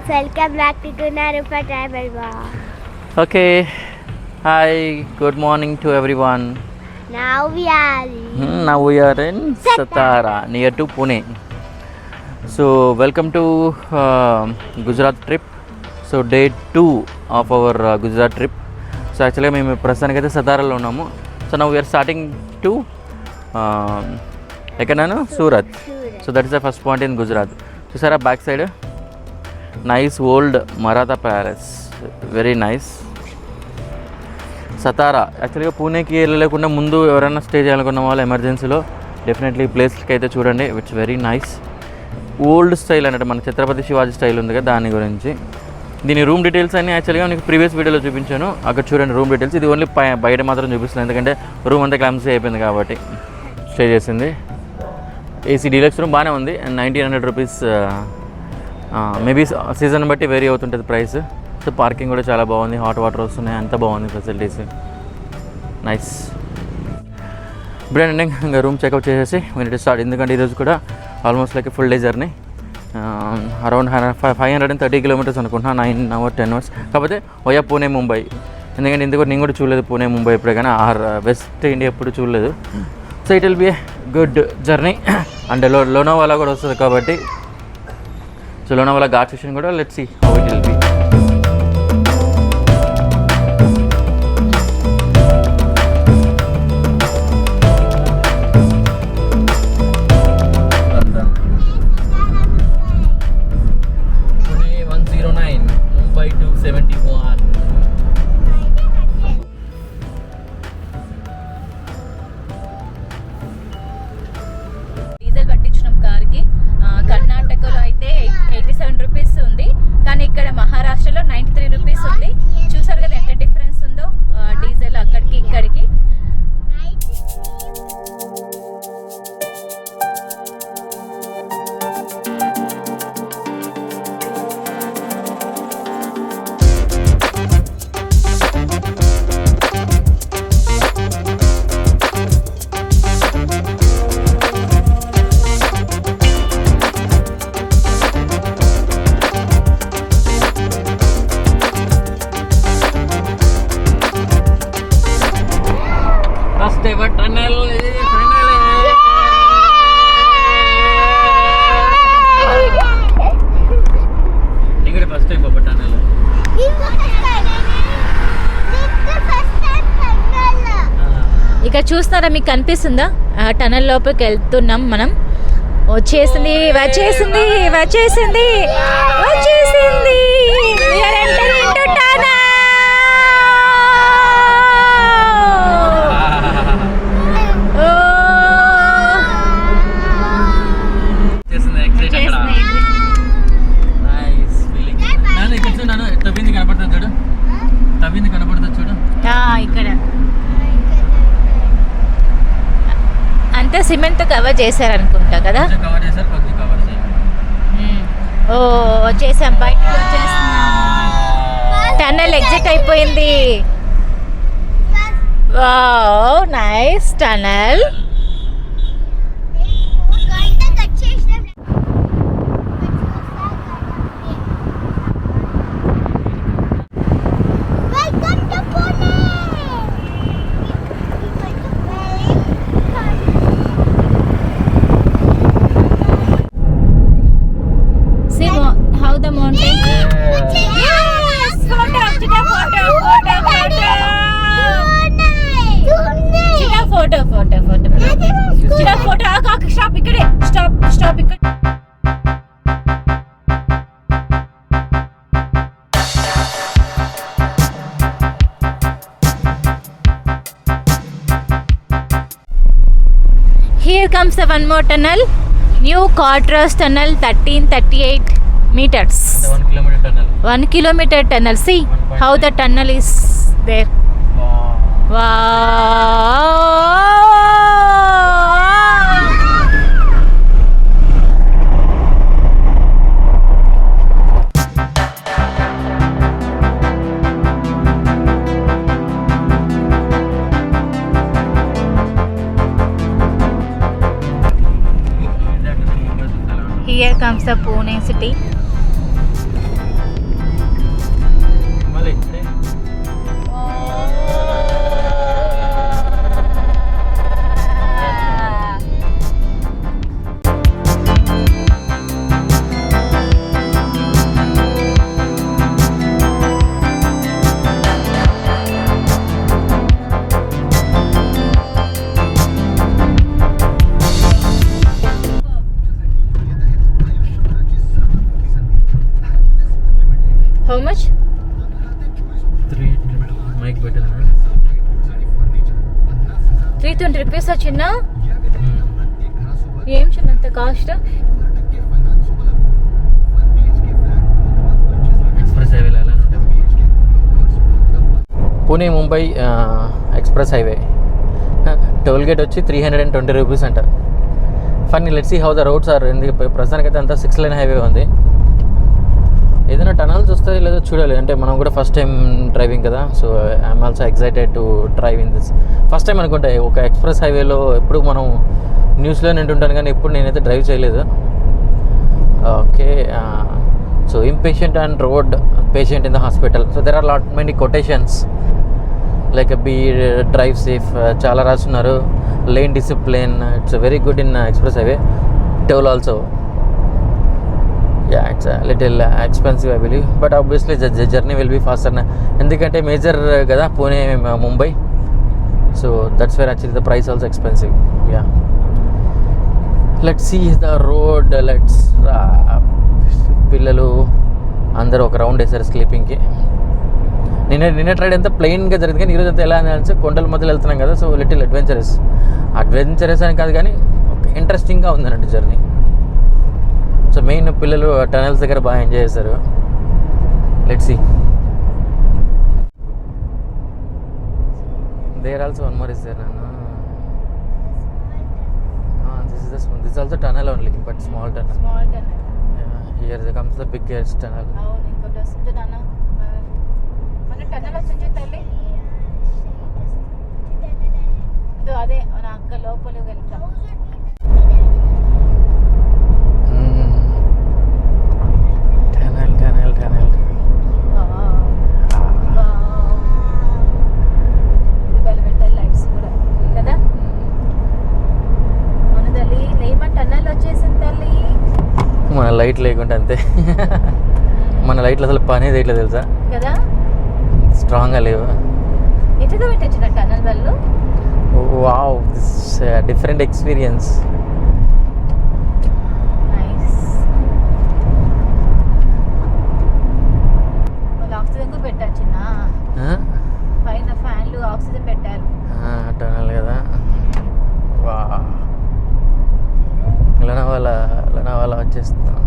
Welcome back to Guna, Rupa travel vlog. Okay, hi, good morning to everyone. Now we are in Satara, near to Pune. So welcome to Gujarat trip. So day 2 of our Gujarat trip. So actually మేము ప్రస్తుతానికైతే సతారాలో ఉన్నాము. So now we are starting to ఎక్కడను Surat. So that is the first point in Gujarat. చూసారా back side nice old Maratha palace, very nice. Satara యాక్చువల్గా పూణేకి వెళ్ళలేకుండా ముందు ఎవరైనా stay చేయాలనుకున్న వాళ్ళు ఎమర్జెన్సీలో డెఫినెట్లీ ప్లేస్కి అయితే చూడండి. It's very nice old style అన్నట్టు మన ఛత్రపతి శివాజీ స్టైల్ ఉంది కదా దాని గురించి. దీని రూమ్ డీటెయిల్స్ అన్నీ యాక్చువల్గా మీకు ప్రీవియస్ వీడియోలో చూపించాను, అక్కడ చూడండి రూమ్ డీటెయిల్స్. ఇది ఓన్లీ బయట మాత్రం చూపిస్తుంది ఎందుకంటే రూమ్ అంతా క్లామ్సీ అయిపోయింది కాబట్టి స్టే చేసింది. ఏసీ డీలక్స్ రూమ్ బాగానే ఉంది అండ్ 1900 రూపీస్. మేబీ సీజన్ బట్టి వేరీ అవుతుంటుంది ప్రైస్. సో పార్కింగ్ కూడా చాలా బాగుంది, హాట్ వాటర్ వస్తున్నాయి, అంత బాగుంది ఫెసిలిటీస్, నైస్. ఇప్పుడేనండి ఇంకా రూమ్ చెక్అవుట్ చేసేసి వీటి స్టార్ట్. ఎందుకంటే ఈరోజు కూడా almost like full day journey, around 530 kilometres అనుకుంటున్నా, 9 hours 10 hours. కాకపోతే వయా పూణే ముంబై, ఎందుకంటే ఇందుకు నేను కూడా చూడలేదు పూణే ముంబై ఎప్పుడే, కానీ వెస్ట్ ఇండియా ఎప్పుడు చూడలేదు. So it will be a good journey. And Lonavala కూడా వస్తుంది కాబట్టి, సో లోనావాలా ఘాట్ స్టేషన్ కూడా let's see how it will be. Pune 109, Mumbai 271. Diesel పట్టించిన కార్కి కర్ణాటకలో అయితే 87 రూపీస్ ఉంది, కానీ ఇక్కడ మహారాష్ట్రలో 93 రూపీస్ ఉంది. చూసారు కదా ఎంత డిఫరెన్స్ ఉందో డీజిల్ అక్కడికి ఇక్కడికి. ఫస్ట్ ఎవర్ టన్నెల్ ఇక్కడ ఫస్ట్ టైం బాబా టన్నెల్. ఇక్కడ చూస్తారా, మీకు కనిపిస్తుందా టనల్ లోపలికి వెళ్తున్నాం మనం. వచ్చేసింది వచ్చేసింది వచ్చేసింది వచ్చేసింది. We are entering into tunnel. ఇక్కడ అంతా సిమెంట్ కవర్ చేశారనుకుంటా కదా. ఓ వచ్చేసాం, బయటకు వచ్చేస్తున్నాం. టన్నల్ ఎగ్జిట్ అయిపోయింది. Wow nice tunnel. Here comes the one more tunnel, new Quadras tunnel, 1338 meters. 1 kilometer tunnel. 1 kilometer tunnel. See how the tunnel is there. Wow. Here comes the Pune city. How much? 320 rupees చిన్న ఏం చిన్న అంత cost Pune Mumbai express highway toll gate వచ్చి 320 rupees అంట. Funny, let's see how the roads are. ఎందుకు ప్రస్తుతానికైతే అంతా 6 line highway ఉంది. ఏదైనా టనల్స్ వస్తాయి లేదో చూడాలి. అంటే మనం కూడా ఫస్ట్ టైం డ్రైవింగ్ కదా, so I'm also excited to drive in this. First time అనుకుంటా ఒక ఎక్స్ప్రెస్ హైవేలో. ఎప్పుడు మనం న్యూస్లో నింటుంటాను కానీ ఎప్పుడు నేనైతే డ్రైవ్ చేయలేదు. Okay, so impatient and road patient in the hospital. So there are lot many quotations like be drive safe, చాలా రాస్తున్నారు. Lane discipline, it's very good in express highway. Toll also, yeah, it's a little expensive I believe, but obviously the journey will be faster ఎందుకంటే major కదా Pune Mumbai, so that's where actually the price also expensive. Yeah, let's see the road. Let's పిల్లలు అందరూ ఒక round వేసారు స్లీపింగ్కి. నిన్న tried అంతా ప్లెయిన్గా జరిగింది, కానీ ఈరోజు అంతా ఎలా అని కొండల మధ్యలో వెళ్తున్నాం కదా, సో లిటిల్ అడ్వెంచరస్ అని కాదు కానీ ఇంట్రెస్టింగ్గా ఉంది అన్నట్టు జర్నీ. సో మెయిన్ పిల్లలు టనల్స్ దగ్గర బాగా ఎంజాయ్ చేశారు. Let's see. There also one more is there నాన్న. This also tunnel only, but small tunnel. Here comes the biggest tunnel. ఇంకోటి వస్తుంది నాన్న, మన టనల్ వచ్చింది తల్లి. అదే మన అక్క లోపల వెళ్తాం. మన లైట్ లేకుంటే అంతే. మన లైట్లు అసలు పని చేయట్లేదు తెలుసా కదా, స్ట్రాంగ్గా లేవు. ఎటుగా పెట్టొచ్చిన టనల్ వాళ్ళు. Wow, this different experience. Nice. వాళ్ళు ఆక్సిజన్ కూడా పెట్టొచ్చిన పైన ఫ్యాన్లు ఆక్సిజన్ పెట్టారు. టనల్ కదా. వా, లనావాల వచ్చేస్తున్నాను.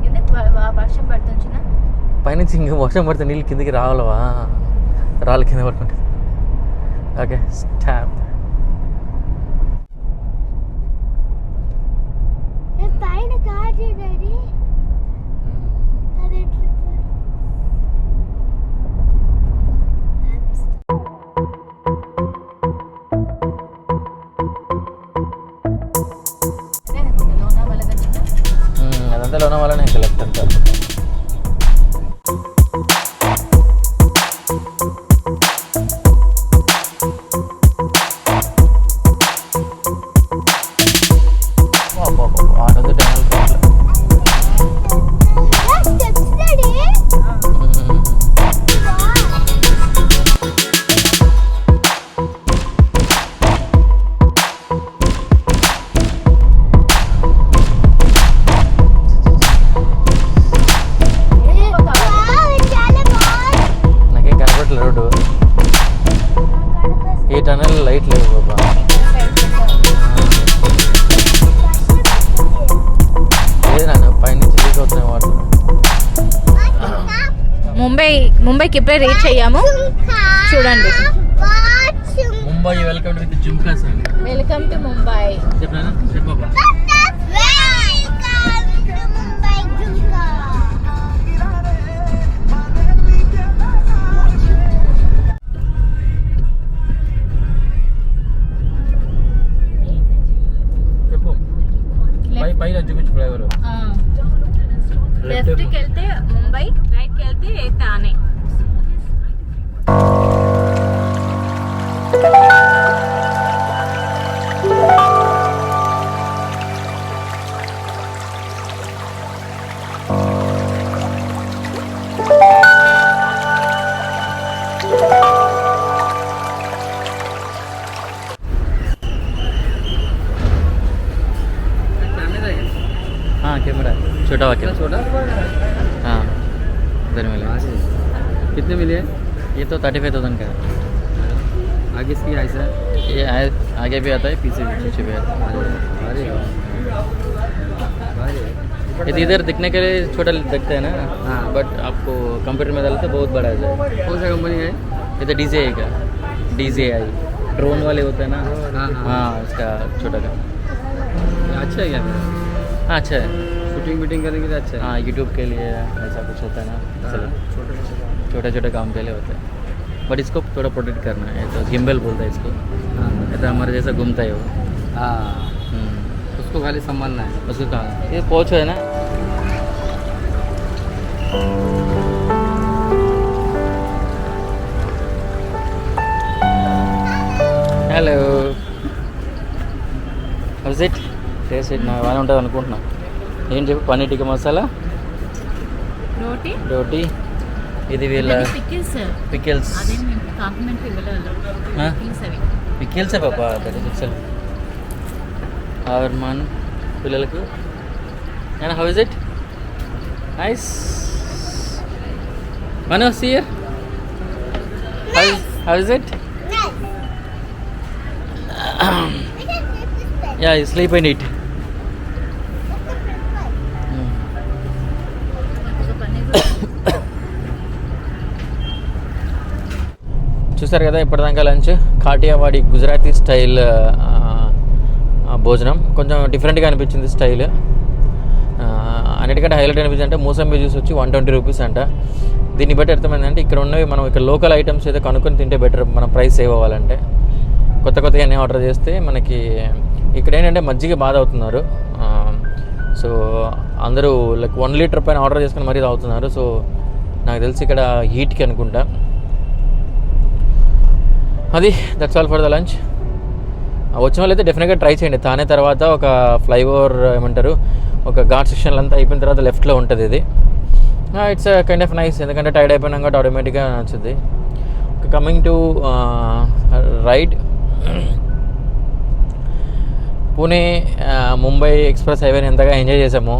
ఎందుకు వర్షం పడుతున్న పైనుంచి ఇంక వర్షం పడితే నీళ్ళు కిందికి రావాలవా, రాళ్ళు కింద పడుతుంటుంది. Okay, stop. పైన కాదు డాడీ, అదే అదంతా లోనావాలనే ఇంకా లెఫ్ట్ అంతా. ఈ టనల్ లైట్ లేవు బాబా. లేదు నాన్న, పైనుంచి లీక్ అవుతున్నాయి వాటర్. ముంబైకి ఇప్పుడే రీచ్ అయ్యాము. చూడండి, Mumbai welcome to jhumka sir. Welcome to Mumbai. చెప్పనా చెప్పు బాబా. లెఫ్ట్కి వెళ్తే ముంబై, రైట్కి వెళ్తే తానే. हाँ कैमरा छोटा हुआ कैमरा छोटा हाँ इधर मिले कितने मिले हैं? ये तो 35,000 का है आगे इसकी ऐसा है? ये आगे भी आता है पीछे भी आता है अरे अरे ये तो इधर दिखने के लिए छोटा दिखता है ना हाँ। बट आपको कंप्यूटर में डालते बहुत बड़ा है कौन सा कंपनी है? ये तो DJI का DJI ड्रोन वाले होते हैं ना हाँ हाँ उसका छोटा का अच्छा है क्या? हाँ अच्छा है शूटिंग वीटिंग करने के लिए अच्छा है? हाँ यूट्यूब के लिए ऐसा कुछ होता है ना चलो छोटे छोटे काम के लिए होता है बट इसको थोड़ा प्रोटेक्ट करना है तो गिम्बल बोलता है इसको ये तो हमारे जैसा घूमता है वो हाँ उसको खाली संभालना है. उसको कहाँ ये पोच है ना hello house it taste it నా బాగానే ఉంటుంది అనుకుంటున్నా ఏం చెప్పు పన్నీర్ టిక్కా మసాలా రోటీ రోటీ ఇది వీళ్ళ పికిల్స్ పికిల్స్ అదే మేము కాంప్లిమెంట్ ఇవ్వలేదు. పికిల్స్ అవి పికిల్సే పాప దట్ ఇస్ ఎక్సెల్ మన పిల్లలకు and how is it nice మనో సియర్ how is it Yeah, you sleep and eat. చూసారు కదా ఇప్పటిదాకా లంచ్ కాటియావాడి గుజరాతీ స్టైల్ భోజనం కొంచెం డిఫరెంట్గా అనిపించింది స్టైల్. అన్నిటికంటే హైలైట్ అనిపించింది అంటే మూసంబి జ్యూస్ వచ్చి 120 రూపీస్ అంట. దీన్ని బట్టి అర్థమైందంటే ఇక్కడ ఉన్నవి మనం ఇక్కడ లోకల్ ఐటమ్స్ అయితే కనుక్కొని తింటే బెటర్, మన ప్రైస్ సేవ్ అవ్వాలంటే. కొత్తగా అన్నీ ఆర్డర్ చేస్తే మనకి ఇక్కడ ఏంటంటే మజ్జిగ బాధ అవుతున్నారు. సో అందరూ లైక్ 1 లీటర్ పైన ఆర్డర్ చేసుకుని మరీ తాగుతున్నారు. సో నాకు తెలిసి ఇక్కడ హీట్కి అనుకుంటా. అది that's all for the lunch. వచ్చిన వాళ్ళు అయితే డెఫినెట్గా ట్రై చేయండి. తానే తర్వాత ఒక ఫ్లైఓవర్ ఏమంటారు ఒక ఘాట్ సెక్షన్లు అంతా అయిపోయిన తర్వాత లెఫ్ట్లో ఉంటుంది ఇది. ఇట్స్ కైండ్ ఆఫ్ నైస్, ఎందుకంటే టైర్డ్ అయిపోయినాక కాబట్టి ఆటోమేటిక్గా నచ్చుద్ది. Coming to ride Pune Mumbai express హైవేని ఎంతగా ఎంజాయ్ చేసాము.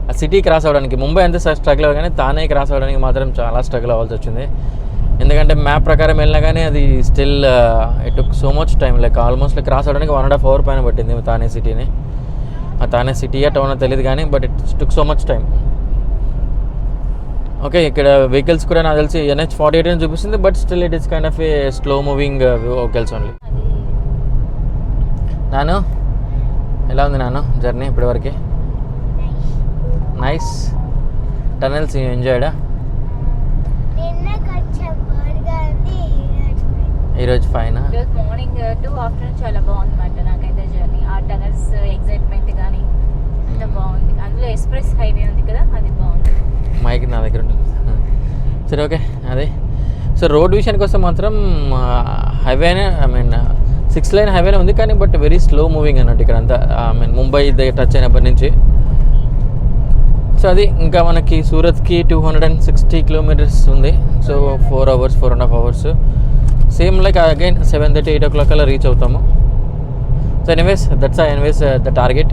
ఆ సిటీ క్రాస్ అవ్వడానికి ముంబై అంతా స్ట్రగుల్ అవ్వగానే తానే క్రాస్ అవ్వడానికి మాత్రం చాలా స్ట్రగుల్ అవ్వాల్సి వచ్చింది. ఎందుకంటే మ్యాప్ ప్రకారం వెళ్ళినా కానీ అది still it took so much time, like almost cross అవ్వడానికి 1.5 hour పైన పట్టింది తానే సిటీని. ఆ తానే సిటీయా టౌన్ తెలియదు కానీ but it took so much time. Okay, ఇక్కడ వెహికల్స్ కూడా నాకు తెలిసి NH48 అని చూపిస్తుంది, but still it is kind of A slow moving vehicles only. నాను ఎలా ఉంది నాను జర్నీ ఇప్పటివరకు? నైస్. టనల్స్ ఎంజాయ్డా? ఈరోజు ఫైన్. ఈరోజు మార్నింగ్ టు ఆఫ్టర్నూన్ చాలా బాగుందన్నమాట నాకైతే జర్నీ. ఆ టనల్స్ ఎగ్జైట్మెంట్ కానీ అంత బాగుంది. అందులో ఎక్స్ప్రెస్ హైవే ఉంది కదా, అది బాగుంది. మైక్ నా దగ్గర ఉంటుంది. సరే ఓకే, అదే. సో రోడ్ విషయానికి వస్తే మాత్రం హైవేనే, ఐ మీన్ 6 lane హైవేనే ఉంది కానీ బట్ వెరీ స్లో మూవింగ్ అన్నట్టు ఇక్కడ అంతా. ఐ మీన్ ముంబై టచ్ అయినప్పటి నుంచి. సో అది ఇంకా మనకి సూరత్కి 260 kilometers ఉంది. So 4 hours 4.5 hours same like again 7:30 8 o'clock అలా రీచ్ అవుతాము. So anyways that's the target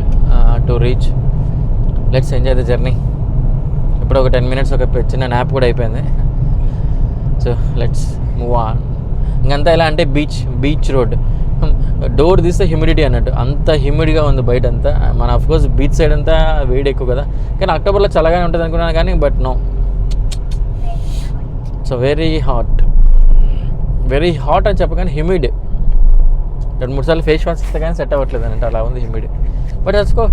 to reach. Let's enjoy the journey. ఇప్పుడు ఒక 10 minutes ఒక చిన్న న్యాప్ కూడా అయిపోయింది. So let's move on. ఇంకంతా ఎలా అంటే బీచ్ రోడ్. డోర్ తీస్తే హ్యూమిడిటీ అన్నట్టు, అంత హ్యూమిడ్గా ఉంది బయట అంతా. మన అఫ్కోర్స్ బీచ్ సైడ్ అంతా వేడి ఎక్కువ కదా, కానీ అక్టోబర్లో చల్లగానే ఉంటుంది అనుకున్నాను కానీ but no, so very hot అని చెప్పగానే హ్యూమిడ్. 2-3 సార్లు ఫేస్ వాష్ ఇస్తే కానీ సెట్ అవ్వట్లేదు అన్నట్టు, అలా ఉంది హ్యూమిడ్. బట్ తెలుసుకో,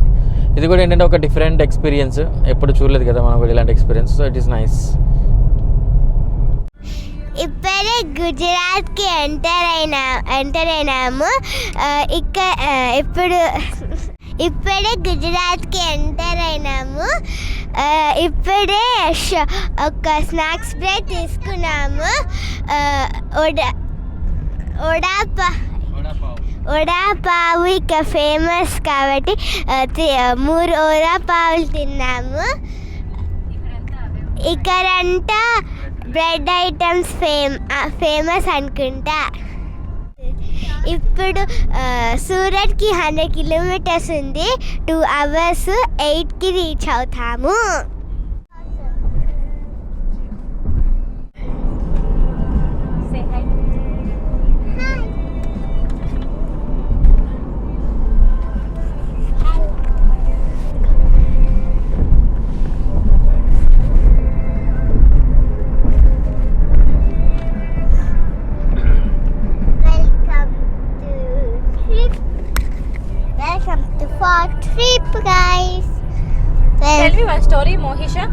ఇది కూడా ఏంటంటే ఒక డిఫరెంట్ ఎక్స్పీరియన్స్, ఎప్పుడు చూడలేదు కదా మనం కూడా ఇలాంటి experience. So it is nice. ఇప్పుడే గుజరాత్కి ఎంటర్ అయినాము. ఇప్పుడే గుజరాత్కి ఎంటర్ అయినాము. ఇప్పుడే ఒక స్నాక్స్ బ్రేక్ తీసుకున్నాము. వడాపావు ఇక్కడ ఫేమస్ కాబట్టి 3 వడాపావులు తిన్నాము. ఇక్కడంతా బ్రెడ్ ఐటమ్స్ ఫేమస్ అనుకుంటా. ఇప్పుడు సూరత్కి 100 కిలోమీటర్స్ ఉంది. 2 hours 8కి రీచ్ అవుతాము. Welcome to our trip, guys. Tell me one story, Mohisha.